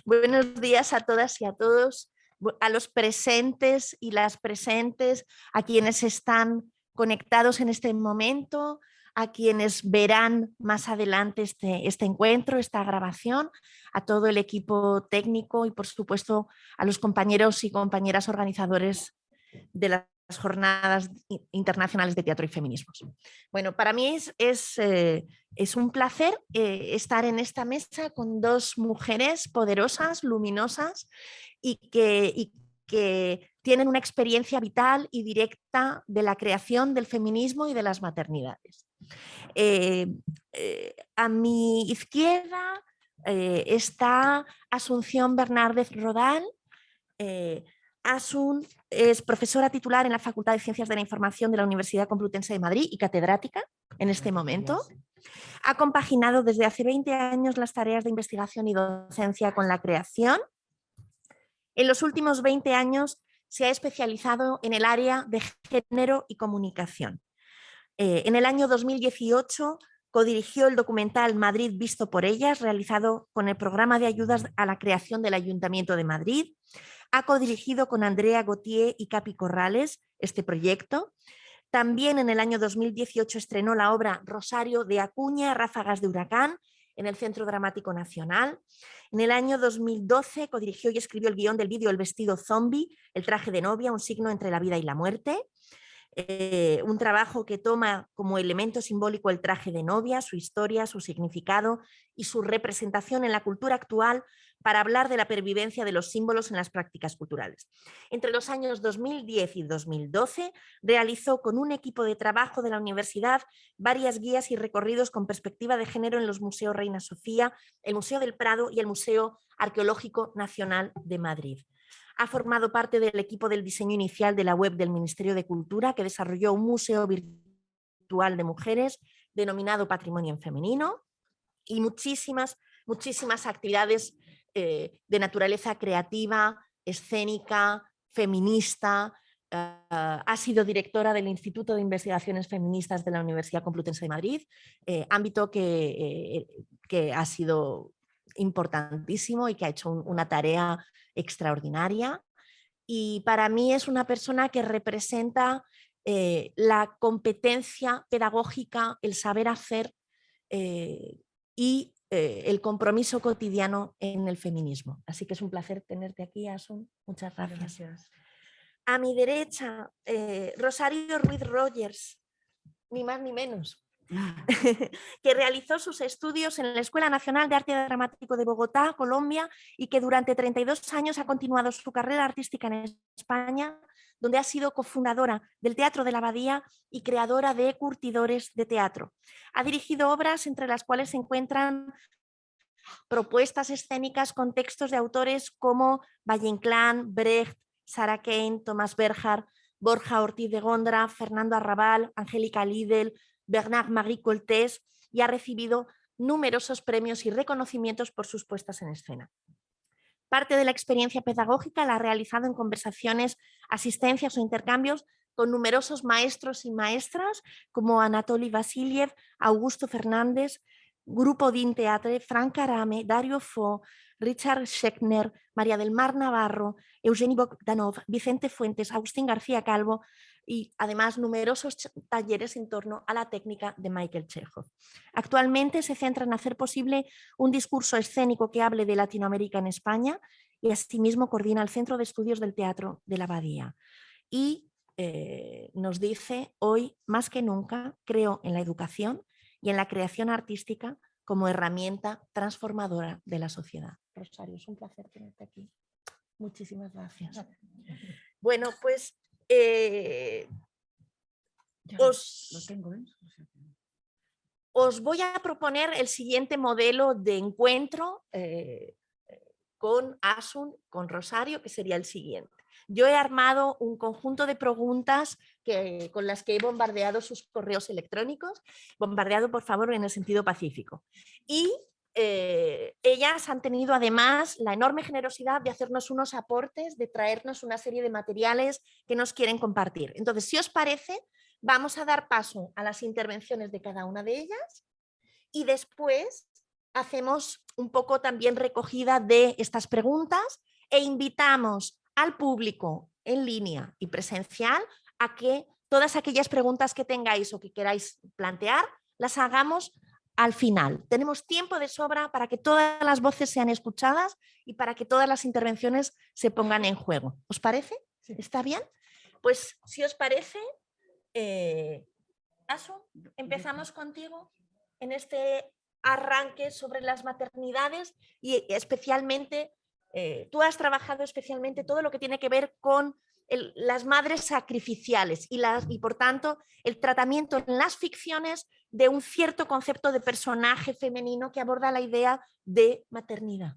Buenos días a todas y a todos, a los presentes y las presentes, a quienes están conectados en este momento, a quienes verán más adelante este encuentro, esta grabación, a todo el equipo técnico y, por supuesto, a los compañeros y compañeras organizadores de las Jornadas Internacionales de Teatro y Feminismos. Bueno, para mí es un placer estar en esta mesa con dos mujeres poderosas, luminosas y que tienen una experiencia vital y directa de la creación del feminismo y de las maternidades. A mi izquierda está Asunción Bernárdez Rodal. Asun es profesora titular en la Facultad de Ciencias de la Información de la Universidad Complutense de Madrid y catedrática en este momento. Ha compaginado desde hace 20 años las tareas de investigación y docencia con la creación. En los últimos 20 años se ha especializado en el área de género y comunicación. En el año 2018 codirigió el documental Madrid visto por ellas, realizado con el programa de ayudas a la creación del Ayuntamiento de Madrid. Ha codirigido con Andrea Gautier y Capi Corrales este proyecto. También en el año 2018 estrenó la obra Rosario de Acuña, Ráfagas de Huracán, en el Centro Dramático Nacional. En el año 2012 codirigió y escribió el guión del vídeo El vestido zombie, el traje de novia, un signo entre la vida y la muerte. Un trabajo que toma como elemento simbólico el traje de novia, su historia, su significado y su representación en la cultura actual para hablar de la pervivencia de los símbolos en las prácticas culturales. Entre los años 2010 y 2012 realizó con un equipo de trabajo de la universidad varias guías y recorridos con perspectiva de género en los museos Reina Sofía, el Museo del Prado y el Museo Arqueológico Nacional de Madrid. Ha formado parte del equipo del diseño inicial de la web del Ministerio de Cultura, que desarrolló un museo virtual de mujeres denominado Patrimonio en Femenino, y muchísimas actividades de naturaleza creativa, escénica, feminista. Ha sido directora del Instituto de Investigaciones Feministas de la Universidad Complutense de Madrid, ámbito que ha sido importantísimo y que ha hecho una tarea extraordinaria. Y para mí es una persona que representa la competencia pedagógica, el saber hacer y el compromiso cotidiano en el feminismo. Así que es un placer tenerte aquí, Asun. Muchas gracias. Gracias. A mi derecha, Rosario Ruiz Rogers, ni más ni menos, que realizó sus estudios en la Escuela Nacional de Arte Dramático de Bogotá, Colombia, y que durante 32 años ha continuado su carrera artística en España, donde ha sido cofundadora del Teatro de la Abadía y creadora de Curtidores de Teatro. Ha dirigido obras entre las cuales se encuentran propuestas escénicas con textos de autores como Valle Inclán, Brecht, Sarah Kane, Tomás Berjar, Borja Ortiz de Gondra, Fernando Arrabal, Angélica Lidl, Bernard-Marie Coltés, y ha recibido numerosos premios y reconocimientos por sus puestas en escena. Parte de la experiencia pedagógica la ha realizado en conversaciones, asistencias o intercambios con numerosos maestros y maestras como Anatoly Vasiliev, Augusto Fernández, Grupo Din Teatre, Frank Arame, Dario Fo, Richard Schechner, María del Mar Navarro, Eugeni Bogdanov, Vicente Fuentes, Agustín García Calvo y además numerosos talleres en torno a la técnica de Michael Chekhov. Actualmente se centra en hacer posible un discurso escénico que hable de Latinoamérica en España y asimismo coordina el Centro de Estudios del Teatro de la Abadía. Y nos dice: hoy más que nunca creo en la educación y en la creación artística como herramienta transformadora de la sociedad. Rosario, es un placer tenerte aquí. Muchísimas gracias. Bueno, pues os voy a proponer el siguiente modelo de encuentro con Asun, con Rosario, que sería el siguiente. Yo he armado un conjunto de preguntas con las que he bombardeado sus correos electrónicos, bombardeado, por favor, en el sentido pacífico. Y ellas han tenido además la enorme generosidad de hacernos unos aportes, de traernos una serie de materiales que nos quieren compartir. Entonces, si os parece, vamos a dar paso a las intervenciones de cada una de ellas y después hacemos un poco también recogida de estas preguntas e invitamos al público en línea y presencial a que todas aquellas preguntas que tengáis o que queráis plantear las hagamos al final. Tenemos tiempo de sobra para que todas las voces sean escuchadas y para que todas las intervenciones se pongan en juego. ¿Os parece? Sí. ¿Está bien? Pues si os parece, Asu, empezamos contigo en este arranque sobre las maternidades y especialmente, tú has trabajado especialmente todo lo que tiene que ver con las madres sacrificiales y por tanto el tratamiento en las ficciones de un cierto concepto de personaje femenino que aborda la idea de maternidad.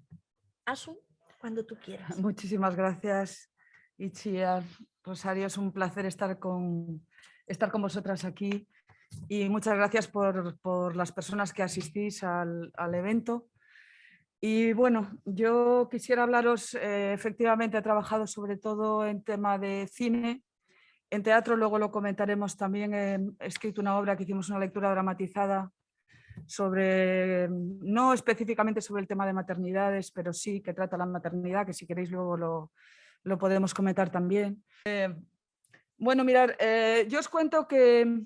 Asu, cuando tú quieras. Muchísimas gracias, Itziar. Rosario, es un placer estar con vosotras aquí y muchas gracias por las personas que asistís al evento. Y bueno, yo quisiera hablaros, efectivamente he trabajado sobre todo en tema de cine, en teatro luego lo comentaremos también, he escrito una obra que hicimos una lectura dramatizada sobre, no específicamente sobre el tema de maternidades, pero sí que trata la maternidad, que si queréis luego lo podemos comentar también. Bueno, mirad, yo os cuento que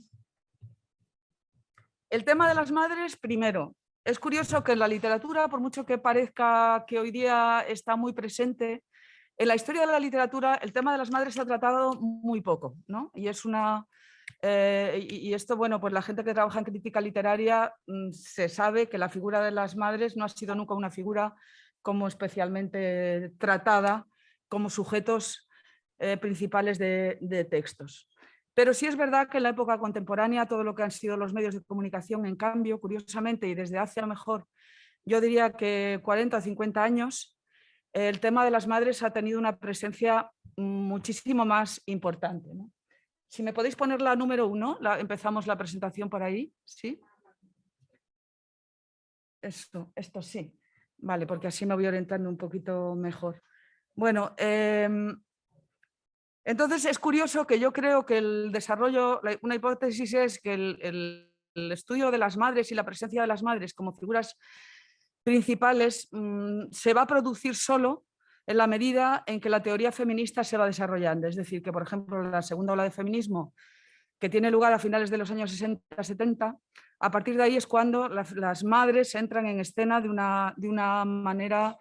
el tema de las madres, primero, es curioso que en la literatura, por mucho que parezca que hoy día está muy presente, en la historia de la literatura el tema de las madres se ha tratado muy poco, ¿no? Y es una... y esto, bueno, pues la gente que trabaja en crítica literaria se sabe que la figura de las madres no ha sido nunca una figura como especialmente tratada como sujetos principales de textos. Pero sí es verdad que en la época contemporánea todo lo que han sido los medios de comunicación, en cambio, curiosamente, y desde hace a lo mejor, yo diría que 40 o 50 años, el tema de las madres ha tenido una presencia muchísimo más importante, ¿no? Si me podéis poner la número 1, empezamos la presentación por ahí, ¿sí? Esto sí, vale, porque así me voy orientando un poquito mejor. Bueno, entonces es curioso que yo creo que el desarrollo, una hipótesis es que el estudio de las madres y la presencia de las madres como figuras principales se va a producir solo en la medida en que la teoría feminista se va desarrollando. Es decir, que por ejemplo la segunda ola de feminismo, que tiene lugar a finales de los años 60-70, a partir de ahí es cuando las madres entran en escena de una manera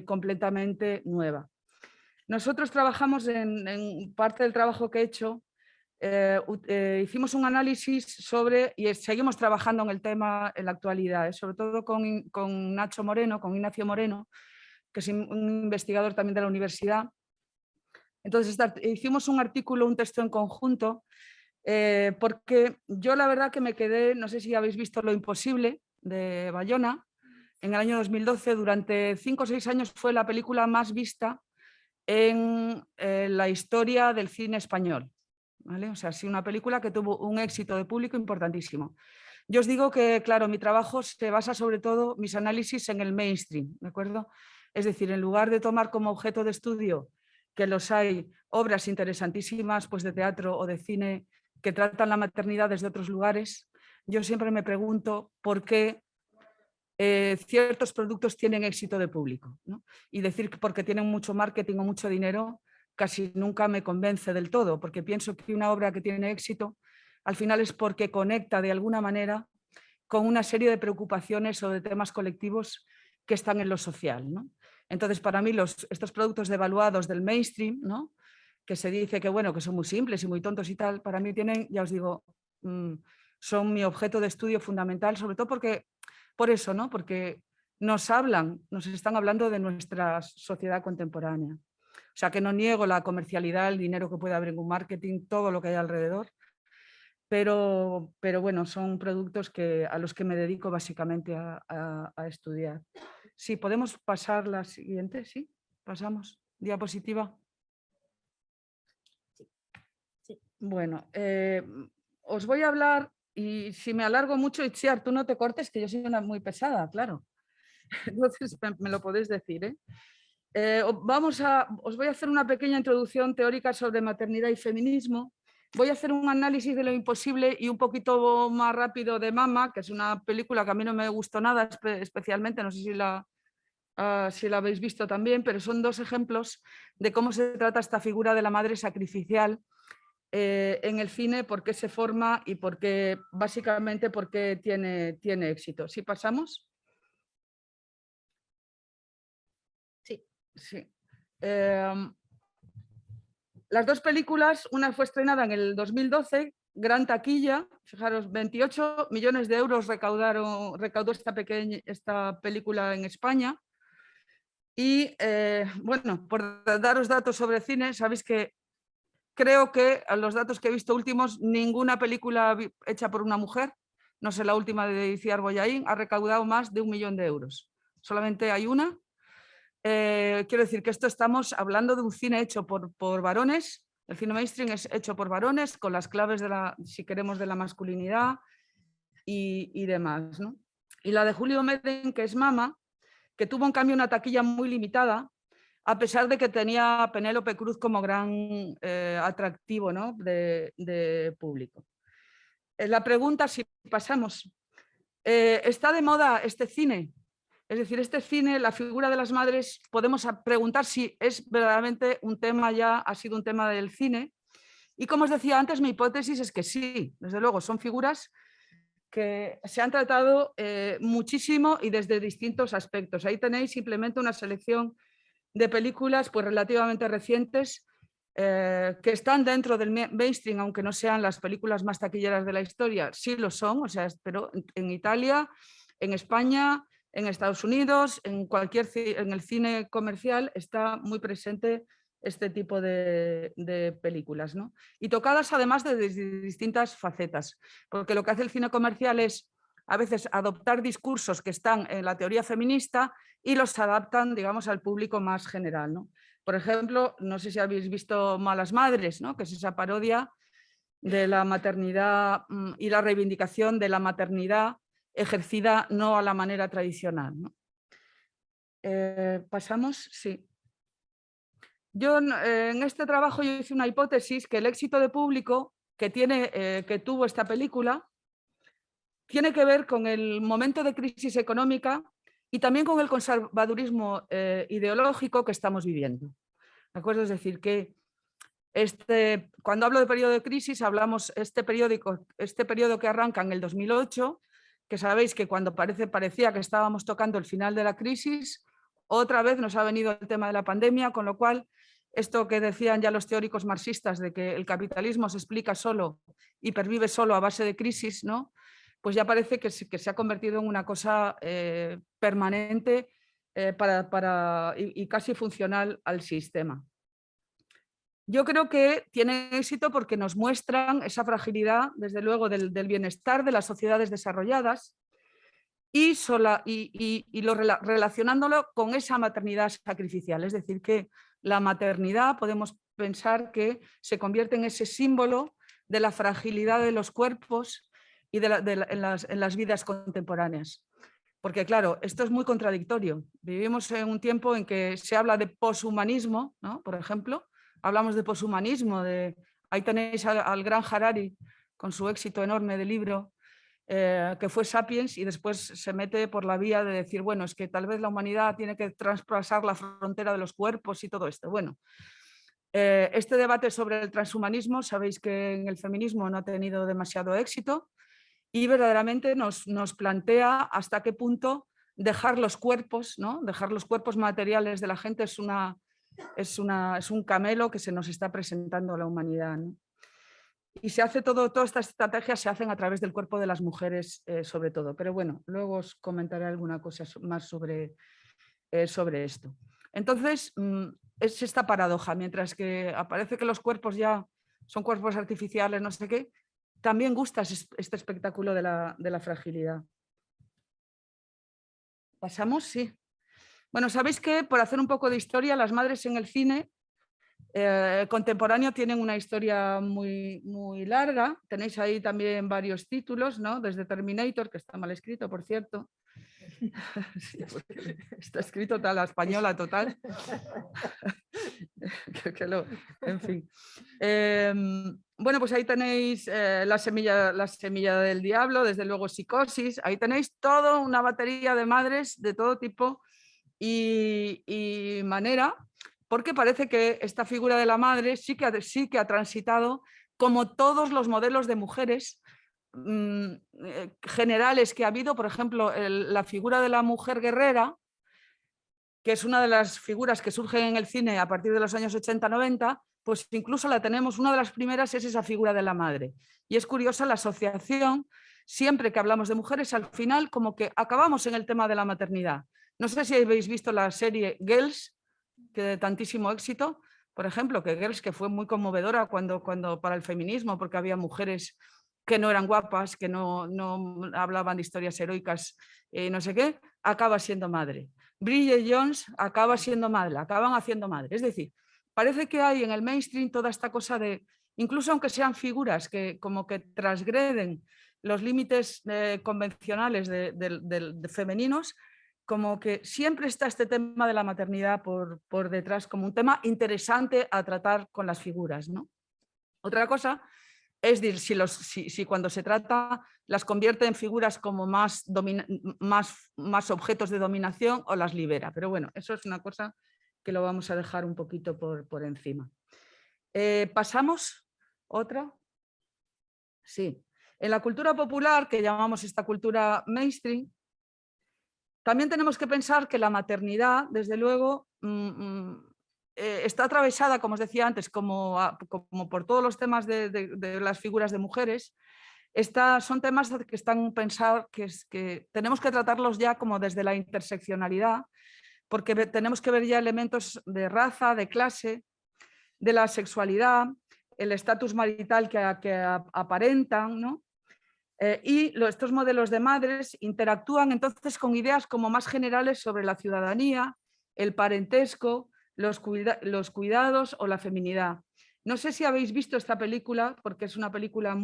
completamente nueva. Nosotros trabajamos en parte del trabajo que he hecho, hicimos un análisis sobre, y seguimos trabajando en el tema en la actualidad, sobre todo con Nacho Moreno, con Ignacio Moreno, que es un investigador también de la universidad. Entonces hicimos un artículo, un texto en conjunto, porque yo la verdad que me quedé, no sé si habéis visto Lo Imposible, de Bayona, en el año 2012, durante 5 o 6 años fue la película más vista en la historia del cine español, ¿vale? O sea, sí, una película que tuvo un éxito de público importantísimo. Yo os digo que, claro, mi trabajo se basa sobre todo, mis análisis, en el mainstream, ¿de acuerdo? Es decir, en lugar de tomar como objeto de estudio, que los hay, obras interesantísimas pues, de teatro o de cine que tratan la maternidad desde otros lugares, yo siempre me pregunto por qué ciertos productos tienen éxito de público, ¿no? Y decir que porque tienen mucho marketing o mucho dinero casi nunca me convence del todo, porque pienso que una obra que tiene éxito al final es porque conecta de alguna manera con una serie de preocupaciones o de temas colectivos que están en lo social, ¿no? Entonces, para mí, estos productos devaluados del mainstream, ¿no? Que se dice que, bueno, que son muy simples y muy tontos y tal, para mí tienen, ya os digo, son mi objeto de estudio fundamental, sobre todo por eso, ¿no? Porque nos están hablando de nuestra sociedad contemporánea. O sea, que no niego la comercialidad, el dinero que puede haber en un marketing, todo lo que hay alrededor, pero bueno, son productos a los que me dedico básicamente a estudiar. Sí, podemos pasar la siguiente, sí, pasamos. Diapositiva. Sí. Bueno, os voy a hablar, y si me alargo mucho, Itziar, tú no te cortes, que yo soy una muy pesada, claro. Entonces me lo podéis decir, ¿eh? Os voy a hacer una pequeña introducción teórica sobre maternidad y feminismo. voy a hacer un análisis de Lo imposible y un poquito más rápido de Mama, que es una película que a mí no me gustó nada especialmente, no sé si la habéis visto también, pero son dos ejemplos de cómo se trata esta figura de la madre sacrificial en el cine, por qué se forma y por qué, básicamente, por qué tiene éxito. ¿Sí pasamos? Sí. Sí. Las dos películas, una fue estrenada en el 2012, gran taquilla, fijaros, 28 millones de euros recaudó esta película en España. Y bueno, por daros datos sobre cine, sabéis que creo que a los datos que he visto últimos, ninguna película hecha por una mujer, no sé, la última de Iciar Bollaín, ha recaudado más de 1 millón de euros. Solamente hay una. Quiero decir que esto estamos hablando de un cine hecho por varones. El cine mainstream es hecho por varones con las claves de si queremos, de la masculinidad y demás, ¿no? Y la de Julio Medem, que es Mama, que tuvo en cambio una taquilla muy limitada, a pesar de que tenía a Penélope Cruz como gran atractivo, ¿no?, de público. La pregunta, si pasamos, ¿está de moda este cine? Es decir, este cine, la figura de las madres, podemos preguntar si es verdaderamente un tema ya, ha sido un tema del cine. Y como os decía antes, mi hipótesis es que sí, desde luego, son figuras que se han tratado muchísimo y desde distintos aspectos. Ahí tenéis simplemente una selección de películas pues, relativamente recientes que están dentro del mainstream, aunque no sean las películas más taquilleras de la historia, sí lo son, o sea, pero en Italia, en España, en Estados Unidos, en el cine comercial está muy presente este tipo de películas, ¿no? Y tocadas además de distintas facetas, porque lo que hace el cine comercial es a veces adoptar discursos que están en la teoría feminista y los adaptan, digamos, al público más general, ¿no? Por ejemplo, no sé si habéis visto Malas Madres, ¿no?, que es esa parodia de la maternidad y la reivindicación de la maternidad ejercida no a la manera tradicional, ¿no? ¿Pasamos? Sí. Yo en este trabajo yo hice una hipótesis que el éxito de público que tuvo esta película tiene que ver con el momento de crisis económica y también con el conservadurismo ideológico que estamos viviendo. ¿De acuerdo? Es decir, que cuando hablo de periodo de crisis, hablamos este periodo que arranca en el 2008, que sabéis que cuando parecía que estábamos tocando el final de la crisis, otra vez nos ha venido el tema de la pandemia, con lo cual esto que decían ya los teóricos marxistas de que el capitalismo se explica solo y pervive solo a base de crisis, ¿no?, pues ya parece que se ha convertido en una cosa permanente y casi funcional al sistema. Yo creo que tienen éxito porque nos muestran esa fragilidad, desde luego, del bienestar de las sociedades desarrolladas y relacionándolo con esa maternidad sacrificial. Es decir, que la maternidad podemos pensar que se convierte en ese símbolo de la fragilidad de los cuerpos y en las vidas contemporáneas. Porque claro, esto es muy contradictorio. Vivimos en un tiempo en que se habla de poshumanismo, ¿no?, por ejemplo. Hablamos de poshumanismo, ahí tenéis al gran Harari con su éxito enorme de libro, que fue Sapiens, y después se mete por la vía de decir, bueno, es que tal vez la humanidad tiene que traspasar la frontera de los cuerpos y todo esto. Bueno, este debate sobre el transhumanismo, sabéis que en el feminismo no ha tenido demasiado éxito y verdaderamente nos plantea hasta qué punto dejar los cuerpos, ¿no?, dejar los cuerpos materiales de la gente es un camelo que se nos está presentando a la humanidad, ¿no? Y todas estas estrategias se hacen a través del cuerpo de las mujeres, sobre todo. Pero bueno, luego os comentaré alguna cosa más sobre esto. Entonces, es esta paradoja, mientras que aparece que los cuerpos ya son cuerpos artificiales, no sé qué, también gusta este espectáculo de la fragilidad. ¿Pasamos? Sí. Bueno, sabéis que, por hacer un poco de historia, las madres en el cine contemporáneo tienen una historia muy, muy larga. Tenéis ahí también varios títulos, ¿no?, desde Terminator, que está mal escrito, por cierto. Sí, está escrito a la española total. En fin. bueno, pues ahí tenéis la semilla del diablo, desde luego Psicosis, ahí tenéis toda una batería de madres de todo tipo y manera, porque parece que esta figura de la madre sí que ha transitado como todos los modelos de mujeres generales que ha habido, por ejemplo, la figura de la mujer guerrera, que es una de las figuras que surgen en el cine a partir de los años 80-90, pues incluso la tenemos, una de las primeras es esa figura de la madre. Y es curiosa la asociación, siempre que hablamos de mujeres, al final como que acabamos en el tema de la maternidad. No sé si habéis visto la serie Girls, que de tantísimo éxito, por ejemplo, que Girls, que fue muy conmovedora cuando para el feminismo, porque había mujeres que no eran guapas, que no hablaban de historias heroicas, no sé qué, acaba siendo madre. Bridget Jones acaba siendo madre, acaban haciendo madre. Es decir, parece que hay en el mainstream toda esta cosa de, incluso aunque sean figuras que como que transgreden los límites convencionales de femeninos, como que siempre está este tema de la maternidad por detrás como un tema interesante a tratar con las figuras, ¿no? Otra cosa es decir, si cuando se trata las convierte en figuras como más objetos de dominación o las libera. Pero bueno, eso es una cosa que lo vamos a dejar un poquito por encima. ¿Pasamos? ¿Otra? Sí. En la cultura popular, que llamamos esta cultura mainstream, también tenemos que pensar que la maternidad, desde luego, está atravesada, como os decía antes, como por todos los temas de las figuras de mujeres. Son temas que están pensados, que tenemos que tratarlos ya como desde la interseccionalidad, porque tenemos que ver ya elementos de raza, de clase, de la sexualidad, el estatus marital que aparentan, ¿no? Y estos modelos de madres interactúan entonces con ideas como más generales sobre la ciudadanía, el parentesco, los cuidados o la feminidad. No sé si habéis visto esta película, porque es una película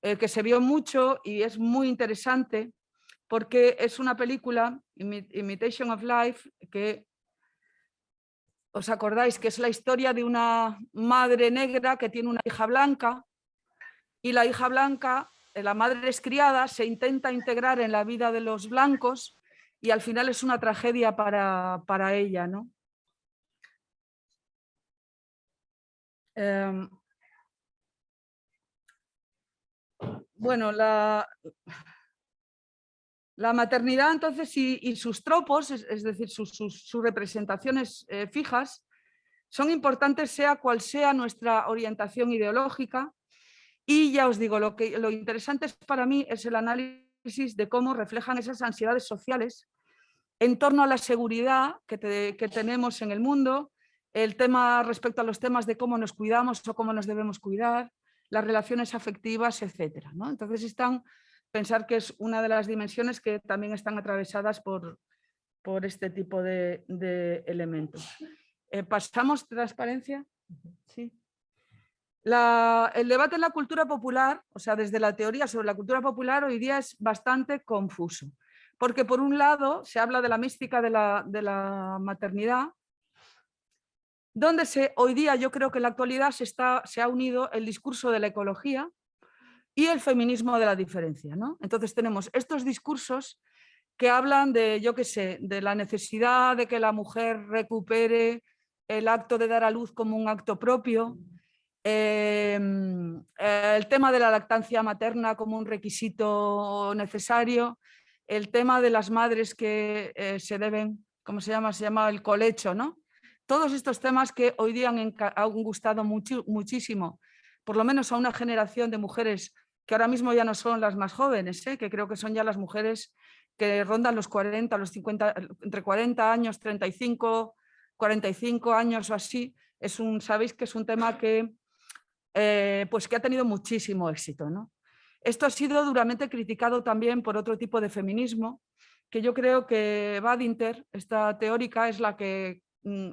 que se vio mucho y es muy interesante, porque es una película, Imitation of Life, que os acordáis que es la historia de una madre negra que tiene una hija blanca, y la hija blanca, la madre es criada, se intenta integrar en la vida de los blancos y al final es una tragedia para ella, ¿no? Bueno, la maternidad entonces y sus tropos, es decir, sus representaciones fijas, son importantes sea cual sea nuestra orientación ideológica. Y ya os digo, lo interesante para mí es el análisis de cómo reflejan esas ansiedades sociales en torno a la seguridad que tenemos en el mundo, el tema respecto a los temas de cómo nos cuidamos o cómo nos debemos cuidar, las relaciones afectivas, etc., ¿no? Entonces pensar que es una de las dimensiones que también están atravesadas por este tipo de elementos. ¿Pasamos transparencia? Sí. El debate en la cultura popular, o sea, desde la teoría sobre la cultura popular, hoy día es bastante confuso. Porque por un lado se habla de la mística de la maternidad, donde hoy día yo creo que en la actualidad se ha unido el discurso de la ecología y el feminismo de la diferencia, ¿no? Entonces tenemos estos discursos que hablan de, yo qué sé, de la necesidad de que la mujer recupere el acto de dar a luz como un acto propio, el tema de la lactancia materna como un requisito necesario, el tema de las madres que se deben, ¿cómo se llama? Se llama el colecho, ¿no? Todos estos temas que hoy día han gustado muchísimo, por lo menos a una generación de mujeres que ahora mismo ya no son las más jóvenes, que creo que son ya las mujeres que rondan los 40, los 50, entre 40 años, 35, 45 años o así. Sabéis que es un tema que pues que ha tenido muchísimo éxito, ¿no? Esto ha sido duramente criticado también por otro tipo de feminismo, que yo creo que Badinter, esta teórica, es la que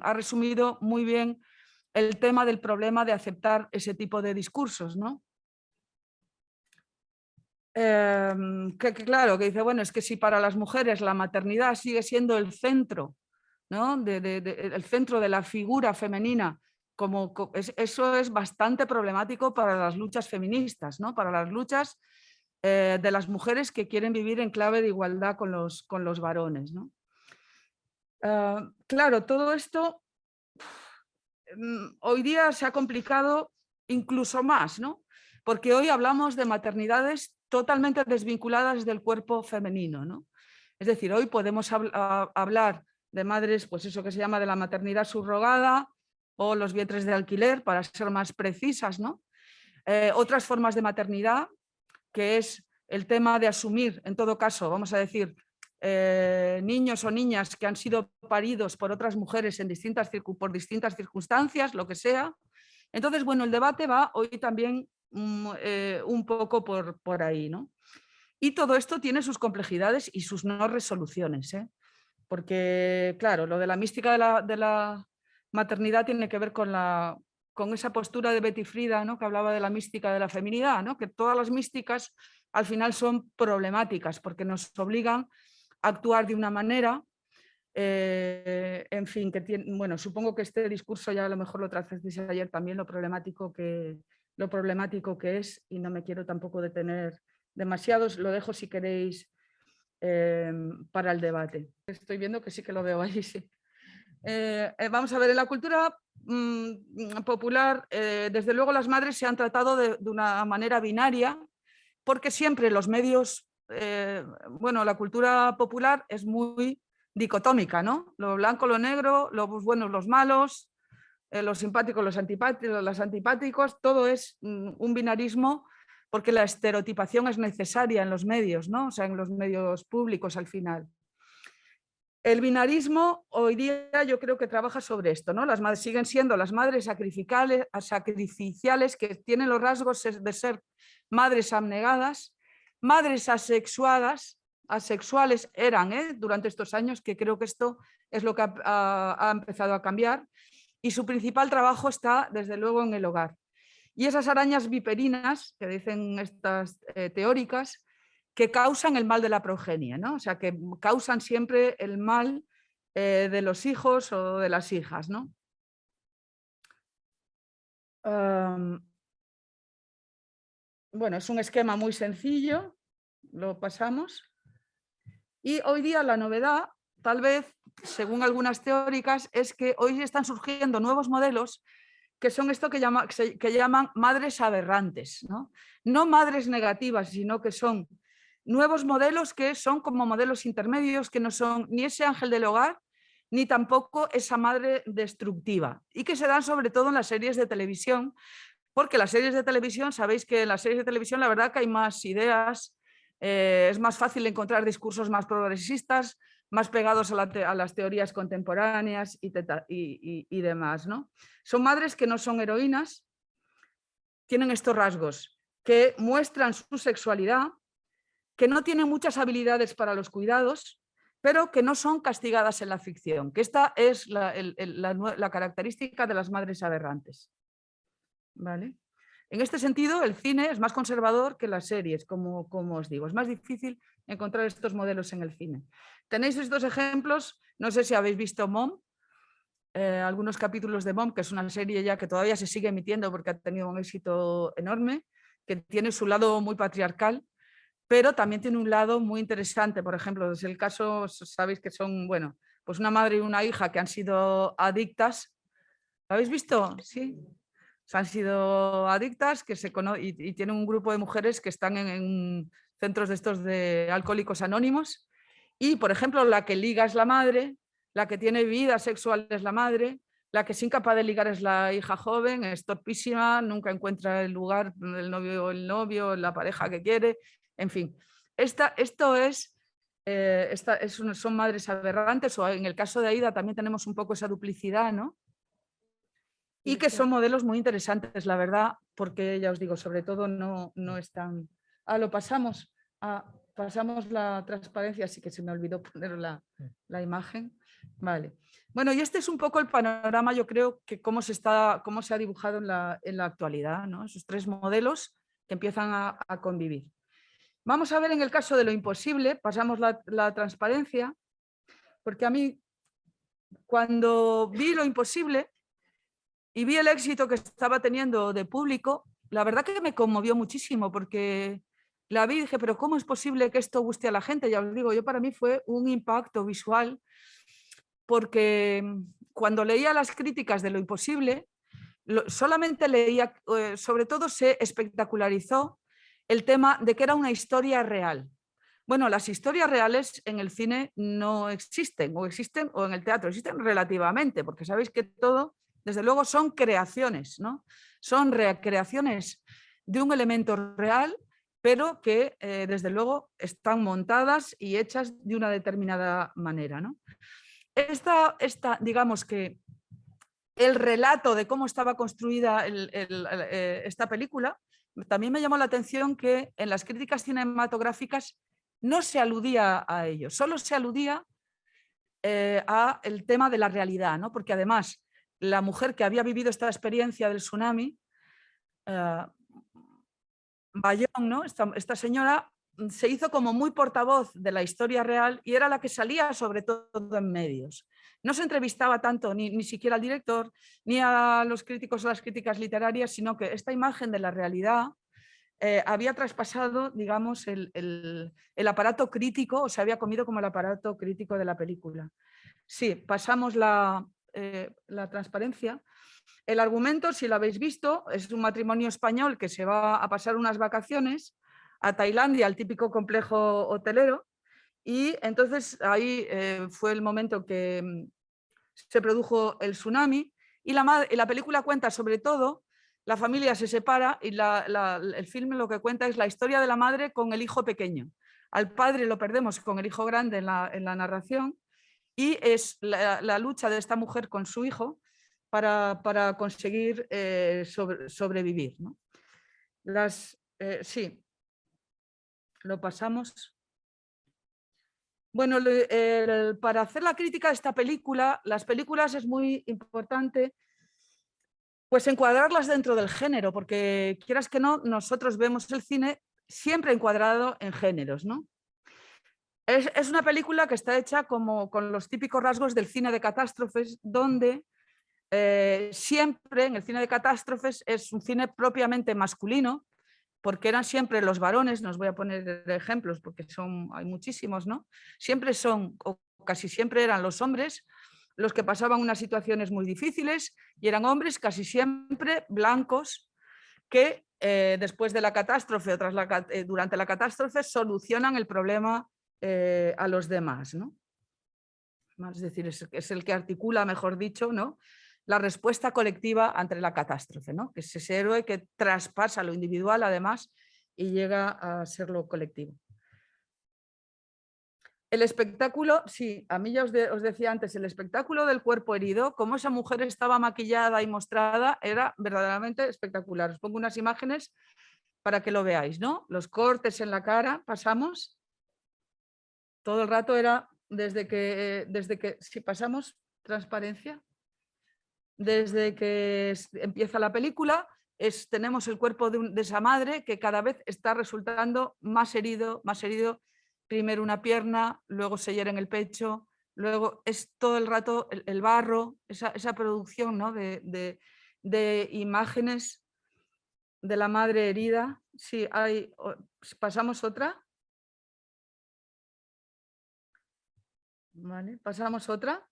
ha resumido muy bien el tema del problema de aceptar ese tipo de discursos, ¿no? Claro, que dice, bueno, es que si para las mujeres la maternidad sigue siendo el centro, ¿no? El centro de la figura femenina eso es bastante problemático para las luchas feministas, ¿no? Para las luchas de las mujeres que quieren vivir en clave de igualdad con los varones, ¿no? Claro, todo esto hoy día se ha complicado incluso más, ¿no? Porque hoy hablamos de maternidades totalmente desvinculadas del cuerpo femenino, ¿no? Es decir, hoy podemos hablar de madres, pues eso que se llama de la maternidad subrogada o los vientres de alquiler, para ser más precisas, ¿no? Otras formas de maternidad, que es el tema de asumir, en todo caso, vamos a decir, niños o niñas que han sido paridos por otras mujeres por distintas circunstancias, lo que sea. Entonces, bueno, el debate va hoy también un poco por ahí, ¿no? Y todo esto tiene sus complejidades y sus no resoluciones, ¿eh? Porque, claro, lo de la mística de la maternidad tiene que ver con esa postura de Betty Friedan, ¿no? Que hablaba de la mística de la feminidad, ¿no? Que todas las místicas al final son problemáticas porque nos obligan a actuar de una manera, en fin, que tiene, bueno, supongo que este discurso ya a lo mejor lo tratasteis ayer también, lo problemático que es, y no me quiero tampoco detener demasiados, lo dejo si queréis para el debate. Estoy viendo que sí que lo veo ahí, sí. Vamos a ver, en la cultura popular, desde luego las madres se han tratado de una manera binaria, porque siempre los medios, bueno, la cultura popular es muy dicotómica, ¿no? Lo blanco, lo negro, los buenos, los malos, los simpáticos, los antipáticos, todo es un binarismo, porque la estereotipación es necesaria en los medios, ¿no? O sea, en los medios públicos al final. El binarismo hoy día yo creo que trabaja sobre esto, ¿no? Las madres siguen siendo las madres sacrificiales que tienen los rasgos de ser madres abnegadas, madres asexuadas, asexuales eran durante estos años, que creo que esto es lo que ha empezado a cambiar, y su principal trabajo está desde luego en el hogar. Y esas arañas viperinas, que dicen estas teóricas, que causan el mal de la progenie, ¿no? O sea, que causan siempre el mal de los hijos o de las hijas, ¿no? Bueno, es un esquema muy sencillo, lo pasamos. Y hoy día la novedad, tal vez, según algunas teóricas, es que hoy están surgiendo nuevos modelos que son esto que llaman madres aberrantes, ¿no? No madres negativas, sino que son nuevos modelos que son como modelos intermedios, que no son ni ese ángel del hogar, ni tampoco esa madre destructiva, y que se dan sobre todo en las series de televisión, porque las series de televisión, sabéis que en las series de televisión la verdad que hay más ideas, es más fácil encontrar discursos más progresistas, más pegados a las teorías contemporáneas y demás, ¿no? Son madres que no son heroínas, tienen estos rasgos, que muestran su sexualidad, que no tienen muchas habilidades para los cuidados, pero que no son castigadas en la ficción, que esta es la característica de las madres aberrantes. ¿Vale? En este sentido, el cine es más conservador que las series, como os digo. Es más difícil encontrar estos modelos en el cine. Tenéis estos ejemplos, no sé si habéis visto Mom, algunos capítulos de Mom, que es una serie ya que todavía se sigue emitiendo porque ha tenido un éxito enorme, que tiene su lado muy patriarcal, pero también tiene un lado muy interesante. Por ejemplo, es el caso, sabéis que son, bueno, pues una madre y una hija que han sido adictas. ¿Lo habéis visto? Sí. Han sido adictas y tienen un grupo de mujeres que están en centros de estos de alcohólicos anónimos, y por ejemplo la que liga es la madre, la que tiene vida sexual es la madre, la que es incapaz de ligar es la hija joven, es torpísima, nunca encuentra el lugar, el novio, la pareja que quiere, en fin. Son madres aberrantes, o en el caso de Aida también tenemos un poco esa duplicidad, ¿no? Y que son modelos muy interesantes, la verdad, porque ya os digo, sobre todo no están... lo pasamos. Pasamos la transparencia, así que se me olvidó poner la imagen. Vale. Bueno, y este es un poco el panorama, yo creo, que cómo se ha dibujado en la actualidad, ¿no? Esos tres modelos que empiezan a convivir. Vamos a ver en el caso de lo imposible, pasamos la transparencia, porque a mí, cuando vi lo imposible, y vi el éxito que estaba teniendo de público, la verdad que me conmovió muchísimo porque la vi y dije, pero ¿cómo es posible que esto guste a la gente? Ya os digo, para mí fue un impacto visual porque cuando leía las críticas de Lo imposible, solamente leía, sobre todo se espectacularizó el tema de que era una historia real. Bueno, las historias reales en el cine no existen, o en el teatro existen relativamente, porque sabéis que todo, desde luego, son creaciones, ¿no? Son recreaciones de un elemento real, pero que desde luego están montadas y hechas de una determinada manera, ¿no? Digamos que el relato de cómo estaba construida esta película, también me llamó la atención que en las críticas cinematográficas no se aludía a ello, solo se aludía a el tema de la realidad, ¿no? Porque además la mujer que había vivido esta experiencia del tsunami, Bayón, ¿no? Esta señora se hizo como muy portavoz de la historia real y era la que salía sobre todo en medios. No se entrevistaba tanto ni siquiera al director, ni a los críticos o las críticas literarias, sino que esta imagen de la realidad había traspasado, digamos, el aparato crítico, o se había comido como el aparato crítico de la película. Sí, pasamos la transparencia. El argumento, si lo habéis visto, es un matrimonio español que se va a pasar unas vacaciones a Tailandia, al típico complejo hotelero, y entonces ahí fue el momento que se produjo el tsunami y la película cuenta sobre todo, la familia se separa y el filme lo que cuenta es la historia de la madre con el hijo pequeño. Al padre lo perdemos con el hijo grande en la narración y es la lucha de esta mujer con su hijo para conseguir sobrevivir, ¿no? Sí, lo pasamos. Bueno, para hacer la crítica de esta película, las películas es muy importante pues encuadrarlas dentro del género, porque quieras que no, nosotros vemos el cine siempre encuadrado en géneros, ¿no? Es una película que está hecha como con los típicos rasgos del cine de catástrofes, donde siempre en el cine de catástrofes es un cine propiamente masculino, porque eran siempre los varones, no os voy a poner ejemplos porque hay muchísimos, ¿no? Siempre son, o casi siempre eran los hombres los que pasaban unas situaciones muy difíciles y eran hombres casi siempre blancos que después de la catástrofe o durante la catástrofe solucionan el problema a los demás, ¿no? Es decir, es el que articula, mejor dicho, ¿no?, la respuesta colectiva ante la catástrofe, ¿no?, que es ese héroe que traspasa lo individual además y llega a ser lo colectivo. El espectáculo, sí, a mí ya os decía antes, el espectáculo del cuerpo herido, cómo esa mujer estaba maquillada y mostrada, era verdaderamente espectacular. Os pongo unas imágenes para que lo veáis, ¿no? Los cortes en la cara, pasamos. Todo el rato era desde que si pasamos transparencia, desde que empieza la película, tenemos el cuerpo de esa madre que cada vez está resultando más herido, primero una pierna, luego se hiere en el pecho, luego es todo el rato el barro, esa producción, ¿no?, de imágenes de la madre herida. Sí, pasamos otra. Vale, pasamos otra.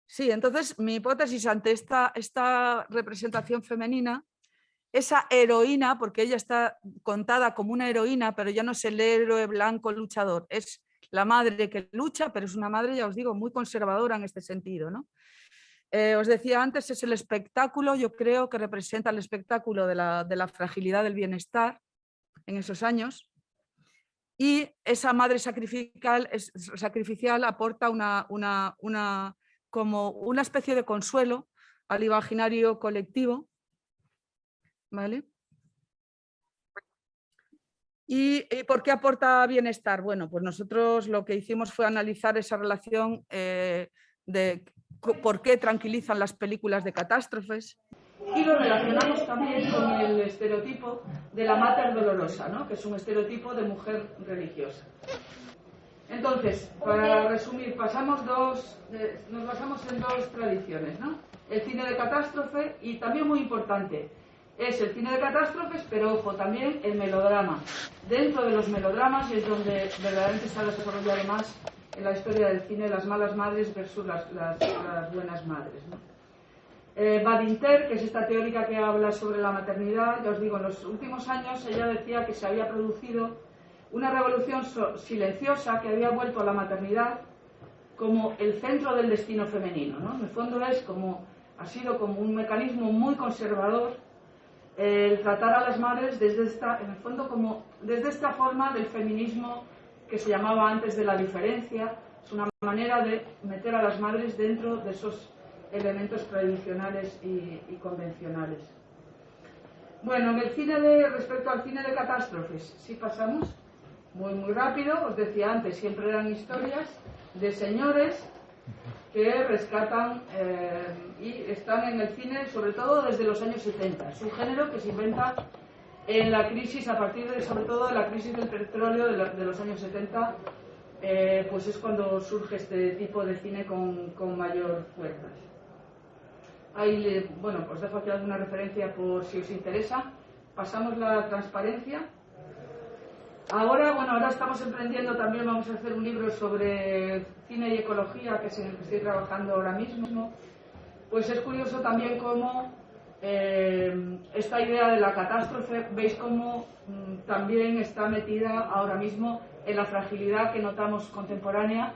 Sí, entonces mi hipótesis ante esta representación femenina, esa heroína, porque ella está contada como una heroína, pero ya no es el héroe blanco luchador, es la madre que lucha, pero es una madre, ya os digo, muy conservadora en este sentido, ¿no? Os decía antes, es el espectáculo, yo creo que representa el espectáculo de la fragilidad del bienestar en esos años. Y esa madre sacrificial aporta como una especie de consuelo al imaginario colectivo, ¿vale? ¿Y por qué aporta bienestar? Bueno, pues nosotros lo que hicimos fue analizar esa relación de por qué tranquilizan las películas de catástrofes y lo relacionamos también con el estereotipo de la mater dolorosa, ¿no?, que es un estereotipo de mujer religiosa. Entonces, para resumir, nos basamos en dos tradiciones, ¿no? El cine de catástrofe y también muy importante, es el cine de catástrofes, pero ojo, también el melodrama. Dentro de los melodramas es donde verdaderamente se ha desarrollado más en la historia del cine las malas madres versus las buenas madres, ¿no? Badinter, que es esta teórica que habla sobre la maternidad, ya os digo, en los últimos años ella decía que se había producido una revolución silenciosa que había vuelto a la maternidad como el centro del destino femenino, ¿no? En el fondo ha sido como un mecanismo muy conservador el tratar a las madres desde esta forma del feminismo que se llamaba antes de la diferencia. Es una manera de meter a las madres dentro de esos elementos tradicionales y convencionales. Bueno, en el cine respecto al cine de catástrofes, sí pasamos muy rápido. Os decía antes, siempre eran historias de señores que rescatan y están en el cine sobre todo desde los años 70. Es un género que se inventa en la crisis, a partir sobre todo de la crisis del petróleo de los años 70, pues es cuando surge este tipo de cine con mayor fuerza. Ahí, bueno, os dejo aquí alguna referencia por si os interesa. Pasamos la transparencia. Ahora estamos emprendiendo también, vamos a hacer un libro sobre cine y ecología, que es en el que estoy trabajando ahora mismo. Pues es curioso también cómo esta idea de la catástrofe, veis cómo también está metida ahora mismo en la fragilidad que notamos contemporánea,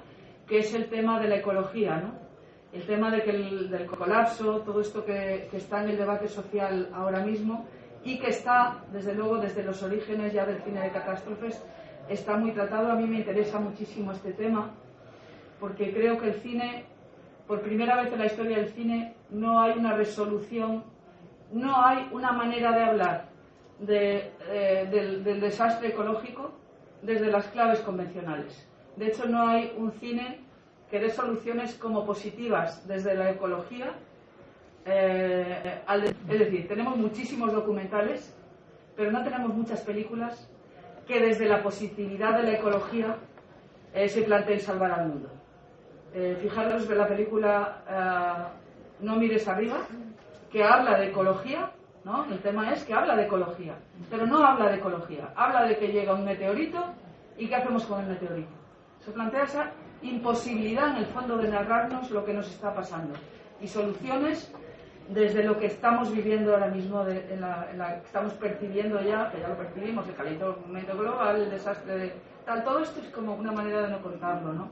que es el tema de la ecología, ¿no? El tema del colapso, todo esto que está en el debate social ahora mismo, y que está, desde luego, desde los orígenes ya del cine de catástrofes, está muy tratado. A mí me interesa muchísimo este tema, porque creo que el cine, por primera vez en la historia del cine, no hay una resolución, no hay una manera de hablar del desastre ecológico desde las claves convencionales. De hecho, no hay un cine que dé soluciones como positivas desde la ecología. Es decir, tenemos muchísimos documentales, pero no tenemos muchas películas que desde la positividad de la ecología se planteen salvar al mundo. Fijaros en la película No mires arriba, que habla de ecología, ¿no? El tema es que habla de ecología, pero no habla de ecología, habla de que llega un meteorito y qué hacemos con el meteorito. Se plantea esa imposibilidad en el fondo de narrarnos lo que nos está pasando y soluciones desde lo que estamos viviendo ahora mismo, que estamos percibiendo ya, que ya lo percibimos, el calentamiento global, el desastre de tal. Todo esto es como una manera de no contarlo, ¿no?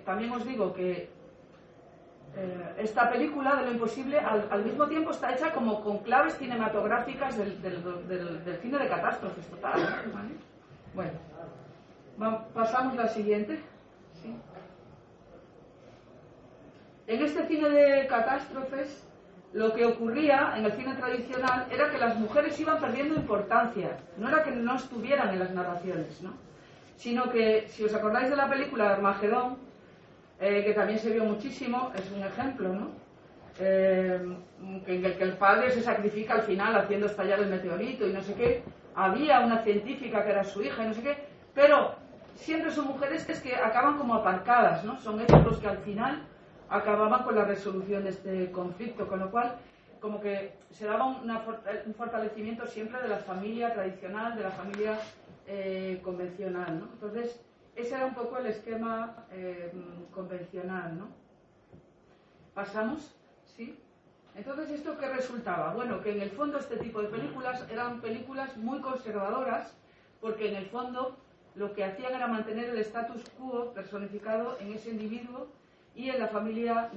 También os digo que esta película de lo imposible al mismo tiempo está hecha como con claves cinematográficas del cine de catástrofes total, ¿vale? Bueno, pasamos a la siguiente. ¿Sí? En este cine de catástrofes, lo que ocurría en el cine tradicional era que las mujeres iban perdiendo importancia. No era que no estuvieran en las narraciones, ¿no? Sino que, si os acordáis de la película Armagedón, que también se vio muchísimo, es un ejemplo, ¿no? En el que el padre se sacrifica al final haciendo estallar el meteorito y no sé qué. Había una científica que era su hija y no sé qué, pero siempre son mujeres que acaban como aparcadas, ¿no? Son ellos los que al final acababan con la resolución de este conflicto, con lo cual como que se daba un fortalecimiento siempre de la familia tradicional, de la familia convencional, ¿no? Entonces, ese era un poco el esquema convencional, ¿no? Pasamos, ¿sí? Entonces, ¿esto qué resultaba? Bueno, que en el fondo este tipo de películas eran películas muy conservadoras, porque en el fondo lo que hacían era mantener el status quo personificado en ese individuo y en la familia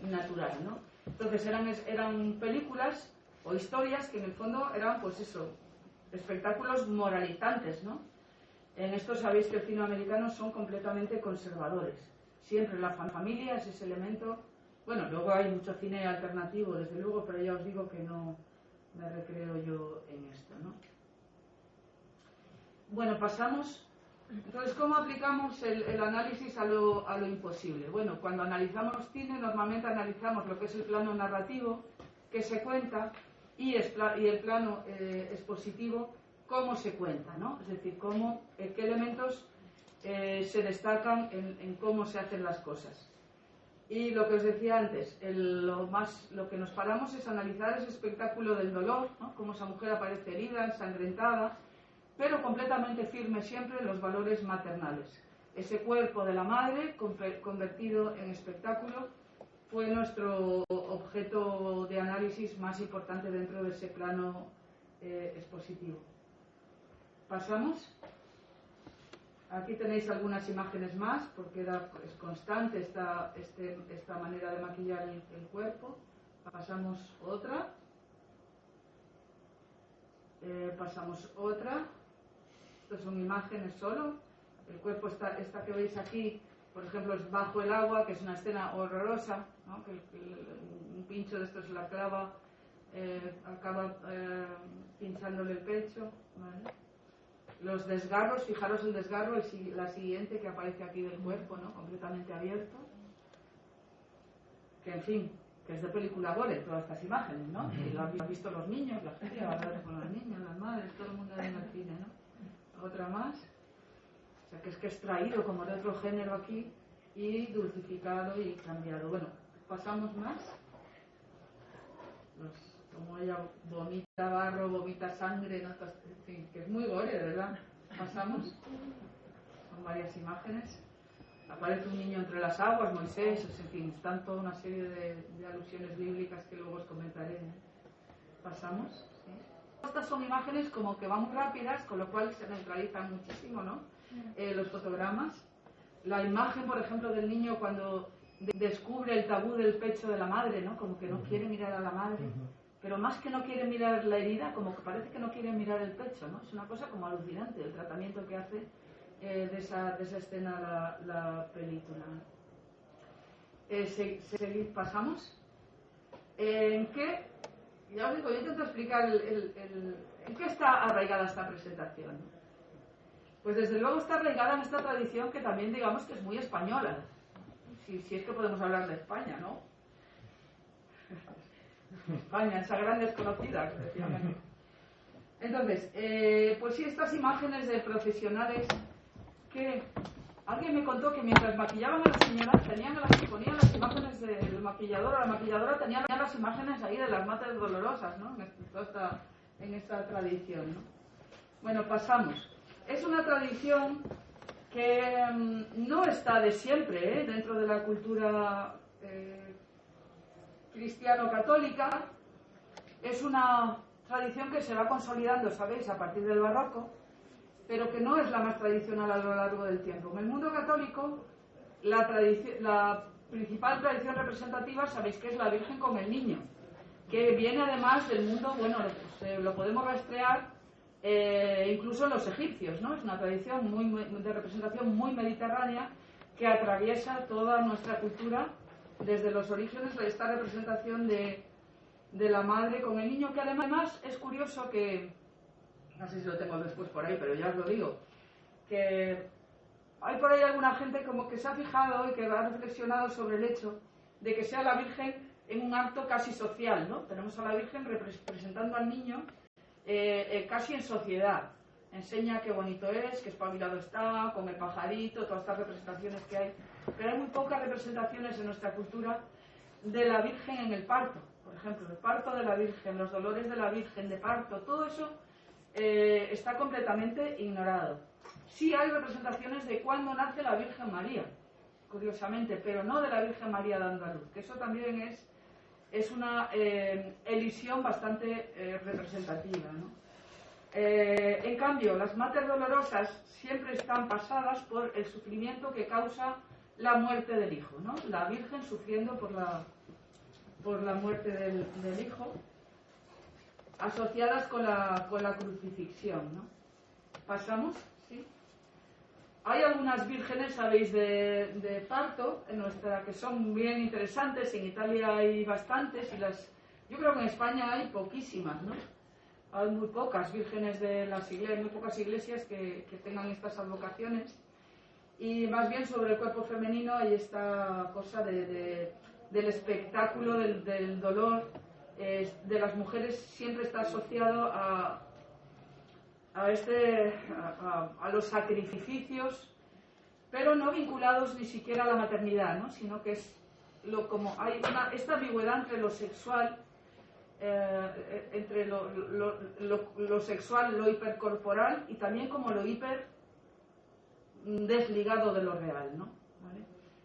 natural, ¿no? Entonces eran películas o historias que en el fondo eran, pues eso, espectáculos moralizantes, ¿no? En esto sabéis que el cine americano son completamente conservadores. Siempre la familia es ese elemento. Bueno, luego hay mucho cine alternativo, desde luego, pero ya os digo que no me recreo yo en esto, ¿no? Bueno, pasamos. Entonces, ¿cómo aplicamos el análisis a lo imposible? Bueno, cuando analizamos cine, normalmente analizamos lo que es el plano narrativo que se cuenta y el plano expositivo, cómo se cuenta, ¿no? Es decir, qué elementos se destacan en cómo se hacen las cosas. Y lo que os decía antes, lo que nos paramos es analizar ese espectáculo del dolor, ¿no? Cómo esa mujer aparece herida, ensangrentada, pero completamente firme siempre en los valores maternales. Ese cuerpo de la madre convertido en espectáculo fue nuestro objeto de análisis más importante dentro de ese plano expositivo. ¿Pasamos? Aquí tenéis algunas imágenes más, porque es constante esta manera de maquillar el cuerpo. Pasamos otra. Pasamos otra. Estas son imágenes solo. El cuerpo esta que veis aquí, por ejemplo, es bajo el agua, que es una escena horrorosa, ¿no? Que un pincho de estos la clava, acaba pinchándole el pecho, ¿vale? Los desgarros, fijaros el desgarro, la siguiente que aparece aquí del cuerpo, ¿no? Completamente abierto. Que en fin, que es de película gore todas estas imágenes, ¿no? Y lo han visto los niños, la gente va a hablar con los niños, las madres, todo el mundo en el cine, ¿no? Otra más. O sea, que es que es traído como de otro género aquí y dulcificado y cambiado. Bueno, pasamos más. Como ella vomita barro, vomita sangre, ¿no? En fin, que es muy gore, ¿verdad? Pasamos. Son varias imágenes. Aparece un niño entre las aguas, Moisés, en fin, están toda una serie de alusiones bíblicas que luego os comentaré, ¿eh? Pasamos. ¿Sí? Estas son imágenes como que van muy rápidas, con lo cual se neutralizan muchísimo, ¿no? Los fotogramas. La imagen, por ejemplo, del niño cuando descubre el tabú del pecho de la madre, ¿no? Como que no quiere mirar a la madre. Pero más que no quiere mirar la herida, como que parece que no quiere mirar el pecho, ¿no? Es una cosa como alucinante el tratamiento que hace de esa escena la película. ¿Pasamos? ¿En qué? Ya os digo, yo intento explicar en qué está arraigada esta presentación. Pues desde luego está arraigada en esta tradición que también digamos que es muy española. Si es que podemos hablar de España, ¿no? España, esa gran desconocida que decían. Entonces, pues sí, estas imágenes de profesionales que alguien me contó que mientras maquillaban a las señoras ponían las imágenes del maquillador o la maquilladora tenía las imágenes ahí de las madres dolorosas, ¿no? En esta tradición, ¿no? Bueno, pasamos. Es una tradición que no está de siempre, dentro de la cultura cristiano-católica. Es una tradición que se va consolidando, ¿sabéis?, a partir del barroco, pero que no es la más tradicional a lo largo del tiempo. En el mundo católico, la principal tradición representativa, sabéis que es la Virgen con el Niño, que viene además del mundo, bueno, pues, lo podemos rastrear incluso en los egipcios, ¿no? Es una tradición de representación muy mediterránea que atraviesa toda nuestra cultura desde los orígenes de esta representación de la madre con el niño, que además es curioso que, no sé si lo tengo después por ahí, pero ya os lo digo, que hay por ahí alguna gente como que se ha fijado y que ha reflexionado sobre el hecho de que sea la Virgen en un acto casi social, ¿no? Tenemos a la Virgen representando al niño casi en sociedad. Enseña qué bonito es, qué espabilado está, con el pajarito, todas estas representaciones que hay. Pero hay muy pocas representaciones en nuestra cultura de la Virgen en el parto. Por ejemplo, el parto de la Virgen, los dolores de la Virgen de parto, todo eso está completamente ignorado. Sí hay representaciones de cuándo nace la Virgen María, curiosamente, pero no de la Virgen María dando a luz, que eso también es una elisión bastante representativa, ¿no? En cambio, las Mater Dolorosas siempre están pasadas por el sufrimiento que causa la muerte del hijo, ¿no? La Virgen sufriendo por la muerte del hijo, asociadas con la crucifixión, ¿no? ¿Pasamos? ¿Sí? Hay algunas vírgenes, sabéis, de parto en nuestra que son bien interesantes. En Italia hay bastantes y yo creo que en España hay poquísimas, ¿no? Hay muy pocas vírgenes de las iglesias, muy pocas iglesias que tengan estas advocaciones. Y más bien sobre el cuerpo femenino hay esta cosa del espectáculo, del dolor de las mujeres, siempre está asociado a los sacrificios pero no vinculados ni siquiera a la maternidad, ¿no? Sino que es como hay esta ambigüedad entre lo sexual, entre lo sexual, lo hipercorporal, y también como lo hiper desligado de lo real, ¿no? ¿Vale?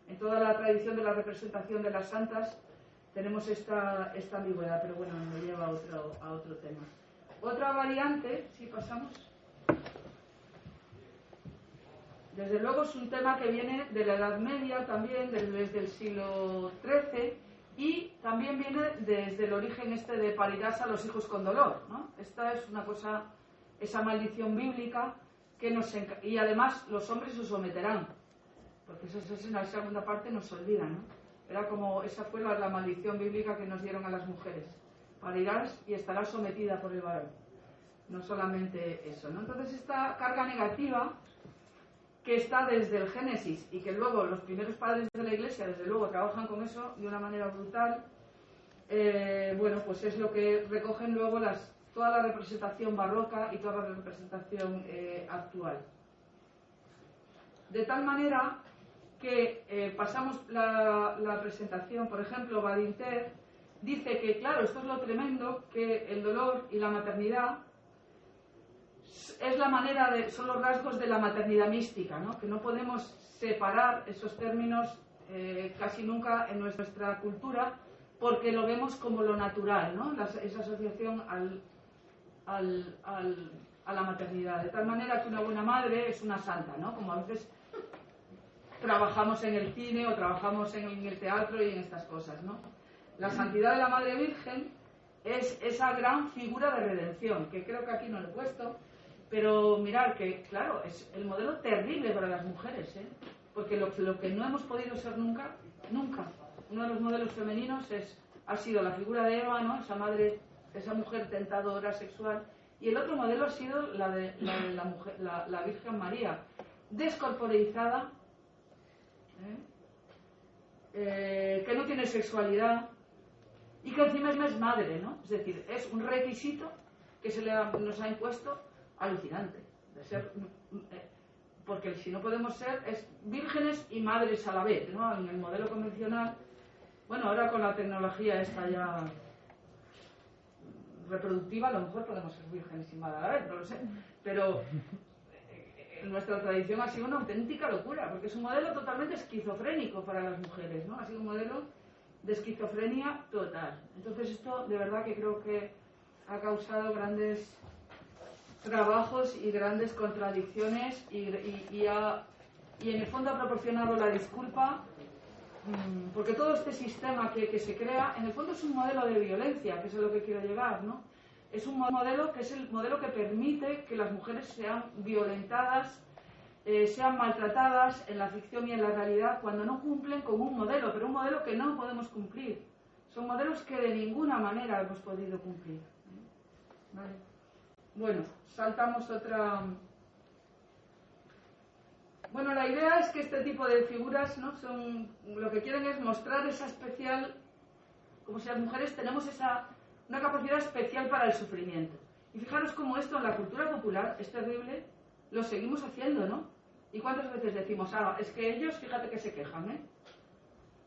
En toda la tradición de la representación de las santas tenemos esta ambigüedad, pero bueno, me lleva a otro tema. Otra variante, si pasamos, desde luego es un tema que viene de la Edad Media también, desde el siglo XIII, y también viene desde el origen de parirás a los hijos con dolor, ¿no? Esta es una cosa, esa maldición bíblica que y además los hombres se someterán, porque eso en la segunda parte nos olvida, ¿no? Era como, esa fue la maldición bíblica que nos dieron a las mujeres: parirás y estarás sometida por el varón. No solamente eso, ¿no? Entonces esta carga negativa que está desde el Génesis y que luego los primeros padres de la Iglesia desde luego trabajan con eso de una manera brutal, bueno, pues es lo que recogen luego toda la representación barroca y toda la representación actual. De tal manera que pasamos la presentación, por ejemplo, Badinter dice que, claro, esto es lo tremendo, que el dolor y la maternidad son los rasgos de la maternidad mística, ¿no? Que no podemos separar esos términos casi nunca en nuestra cultura, porque lo vemos como lo natural, ¿no? Esa asociación a la maternidad. De tal manera que una buena madre es una santa, ¿no? Como a veces trabajamos en el cine o trabajamos en el teatro y en estas cosas, ¿no? La santidad de la Madre Virgen es esa gran figura de redención, que creo que aquí no lo he puesto, pero mirar que, claro, es el modelo terrible para las mujeres, ¿eh? Porque lo que no hemos podido ser nunca, uno de los modelos femeninos ha sido la figura de Eva, ¿no? Esa madre, esa mujer tentadora sexual, y el otro modelo ha sido la de la mujer, la Virgen María, descorporeizada, que no tiene sexualidad y que encima es madre, ¿no? Es decir, es un requisito que nos ha impuesto alucinante, de ser, porque si no podemos ser vírgenes y madres a la vez, ¿no? En el modelo convencional, bueno, ahora con la tecnología esta ya reproductiva, a lo mejor podemos ser vírgenes y madres a la vez, no lo sé, pero nuestra tradición ha sido una auténtica locura, porque es un modelo totalmente esquizofrénico para las mujeres, ¿no? Ha sido un modelo de esquizofrenia total. Entonces esto de verdad que creo que ha causado grandes trabajos y grandes contradicciones y en el fondo ha proporcionado la disculpa, porque todo este sistema que se crea en el fondo es un modelo de violencia, que es a lo que quiero llegar, ¿no? Es un modelo que es el modelo que permite que las mujeres sean violentadas, sean maltratadas en la ficción y en la realidad cuando no cumplen con un modelo, pero un modelo que no podemos cumplir. Son modelos que de ninguna manera hemos podido cumplir. ¿Vale? Bueno, saltamos otra. Bueno, la idea es que este tipo de figuras, ¿no? Lo que quieren es mostrar esa especial, como si las mujeres tenemos una capacidad especial para el sufrimiento. Y fijaros cómo esto en la cultura popular es terrible, lo seguimos haciendo, ¿no? ¿Y cuántas veces decimos, es que ellos, fíjate que se quejan, ¿eh?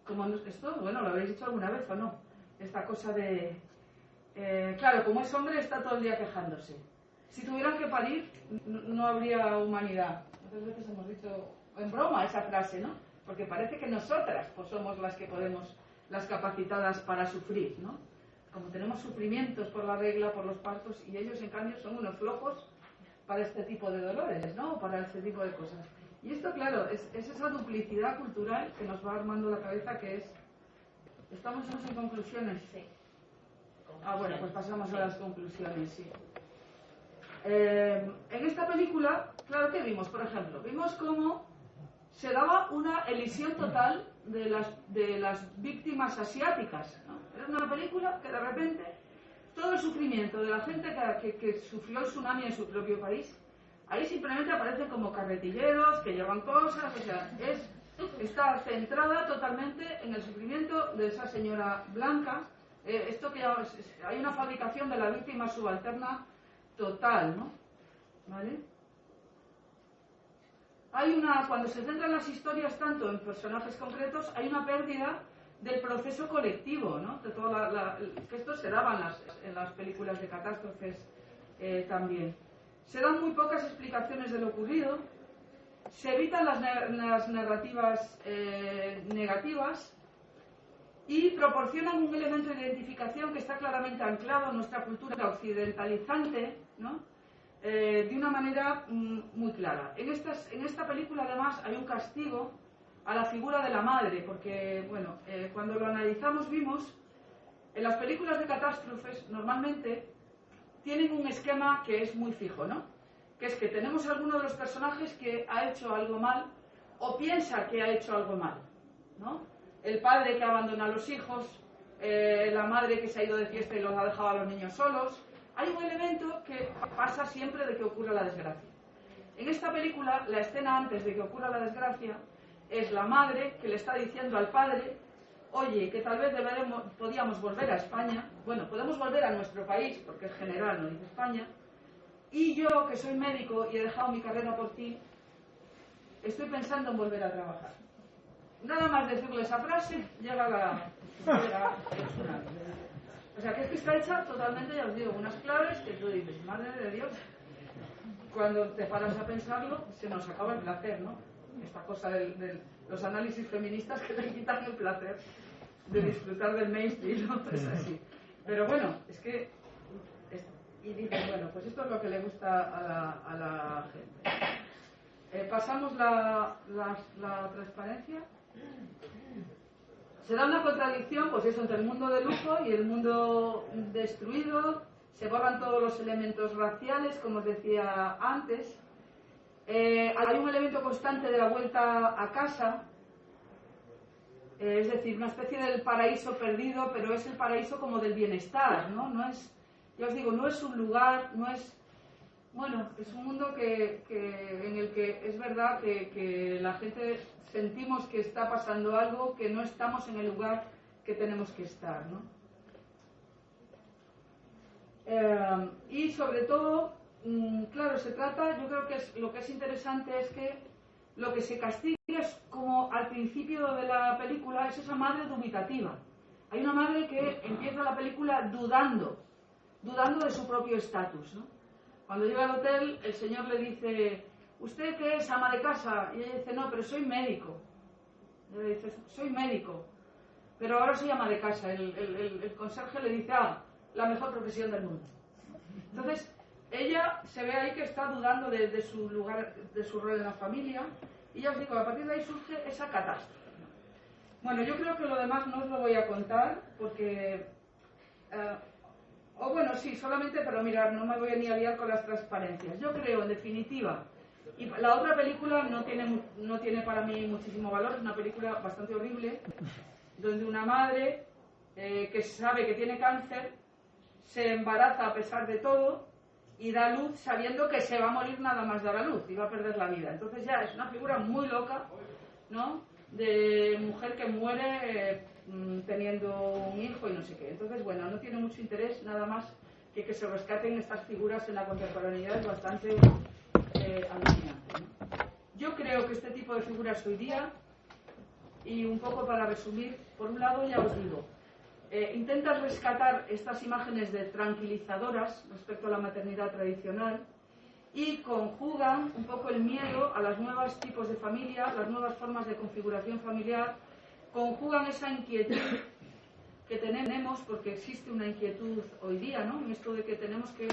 Como esto, bueno, ¿lo habéis dicho alguna vez o no? Esta cosa de, claro, como es hombre está todo el día quejándose. Si tuvieran que parir, no habría humanidad. Muchas veces hemos dicho en broma esa frase, ¿no? Porque parece que nosotras pues somos las que podemos, las capacitadas para sufrir, ¿no? Como tenemos sufrimientos por la regla, por los partos, y ellos en cambio son unos flojos para este tipo de dolores, ¿no? Para este tipo de cosas. Y esto, claro, es esa duplicidad cultural que nos va armando la cabeza, que es... ¿Estamos en conclusiones? Sí. Bueno, pues pasamos a las conclusiones, sí. En esta película, claro que vimos, por ejemplo, vimos cómo se daba una elisión total de las víctimas asiáticas, ¿no? Era una película que de repente todo el sufrimiento de la gente que sufrió el tsunami en su propio país, ahí simplemente aparecen como carretilleros que llevan cosas, o sea, está centrada totalmente en el sufrimiento de esa señora blanca. Esto que hay una fabricación de la víctima subalterna total, ¿no? ¿Vale? cuando se centran las historias tanto en personajes concretos, hay una pérdida del proceso colectivo, ¿no? De que esto se daba en las películas de catástrofes también. Se dan muy pocas explicaciones de lo ocurrido, se evitan las narrativas negativas y proporcionan un elemento de identificación que está claramente anclado en nuestra cultura occidentalizante, ¿no? De una manera muy clara. En esta película, además, hay un castigo a la figura de la madre, porque, bueno, cuando lo analizamos vimos, en las películas de catástrofes, normalmente, tienen un esquema que es muy fijo, ¿no? Que es que tenemos a alguno de los personajes que ha hecho algo mal, o piensa que ha hecho algo mal, ¿no? El padre que abandona a los hijos, la madre que se ha ido de fiesta y los ha dejado a los niños solos. Hay un elemento que pasa siempre de que ocurra la desgracia. En esta película, la escena antes de que ocurra la desgracia es la madre que le está diciendo al padre: oye, que tal vez podíamos volver a España, bueno, podemos volver a nuestro país, porque es general, no dice España, y yo, que soy médico y he dejado mi carrera por ti, estoy pensando en volver a trabajar. Nada más decirle esa frase, llega el tsunami. O sea, que es que está hecha totalmente, ya os digo, unas claves que tú dices, madre de Dios, cuando te paras a pensarlo, se nos acaba el placer, ¿no? Esta cosa de los análisis feministas que te quitan el placer de disfrutar del mainstream, ¿no? Es así. Pero bueno, es que... Y dicen, bueno, pues esto es lo que le gusta a la gente. Pasamos la transparencia. Se da una contradicción, pues eso, entre el mundo de lujo y el mundo destruido. Se borran todos los elementos raciales, como os decía antes. Hay un elemento constante de la vuelta a casa, es decir, una especie del paraíso perdido, pero es el paraíso como del bienestar, ¿no? No es, ya os digo, no es un lugar, no es... Bueno, es un mundo en el que es verdad que la gente sentimos que está pasando algo, que no estamos en el lugar que tenemos que estar, ¿no? Y sobre todo, claro, se trata, yo creo que lo que es interesante es que lo que se castiga es como al principio de la película, es esa madre dubitativa. Hay una madre que empieza la película dudando de su propio estatus, ¿no? Cuando llega al hotel, el señor le dice: ¿usted qué es, ama de casa? Y ella dice: no, pero soy médico. Y ella dice: soy médico, pero ahora soy ama de casa. El conserje le dice: ah, la mejor profesión del mundo. Entonces, ella se ve ahí que está dudando de su lugar, de su rol en la familia, y ya os digo, a partir de ahí surge esa catástrofe. Bueno, yo creo que lo demás no os lo voy a contar, porque... o bueno, sí, solamente, pero mirad, no me voy a ni a liar con las transparencias. Yo creo, en definitiva, y la otra película no tiene para mí muchísimo valor, es una película bastante horrible, donde una madre que sabe que tiene cáncer, se embaraza a pesar de todo y da luz sabiendo que se va a morir nada más dar a luz y va a perder la vida. Entonces ya es una figura muy loca, ¿no?, de mujer que muere teniendo un hijo y no sé qué. Entonces, bueno, no tiene mucho interés nada más que se rescaten estas figuras en la contemporaneidad, es bastante alucinante, ¿no? Yo creo que este tipo de figuras hoy día, y un poco para resumir, por un lado ya os digo, intentas rescatar estas imágenes de tranquilizadoras respecto a la maternidad tradicional y conjugan un poco el miedo a los nuevos tipos de familia, las nuevas formas de configuración familiar, conjugan esa inquietud que tenemos, porque existe una inquietud hoy día, ¿no?, en esto de que tenemos que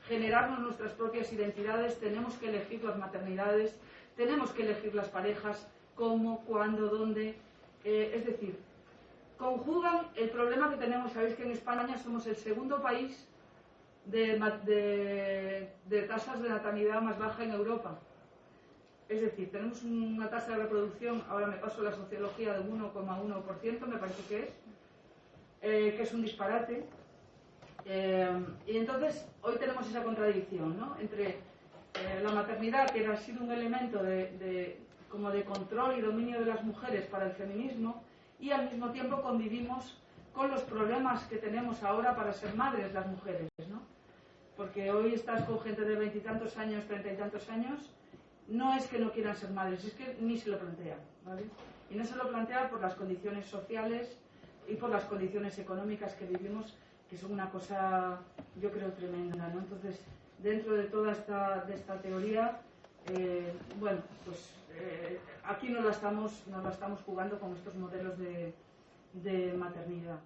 generarnos nuestras propias identidades, tenemos que elegir las maternidades, tenemos que elegir las parejas, cómo, cuándo, dónde, es decir, conjugan el problema que tenemos. Sabéis que en España somos el segundo país de tasas de natalidad más baja en Europa. Es decir, tenemos una tasa de reproducción, ahora me paso la sociología, de 1,1%, me parece que es un disparate. Y entonces, hoy tenemos esa contradicción, ¿no?, entre la maternidad, que ha sido un elemento como de control y dominio de las mujeres para el feminismo, y al mismo tiempo convivimos con los problemas que tenemos ahora para ser madres las mujeres, ¿no? Porque hoy estás con gente de 20 y tantos años, 30 y tantos años, no es que no quieran ser madres, es que ni se lo plantean, ¿vale? Y no se lo plantean por las condiciones sociales y por las condiciones económicas que vivimos, que son una cosa, yo creo, tremenda, ¿no? Entonces, dentro de toda esta teoría, bueno, pues aquí nos la estamos jugando con estos modelos de maternidad.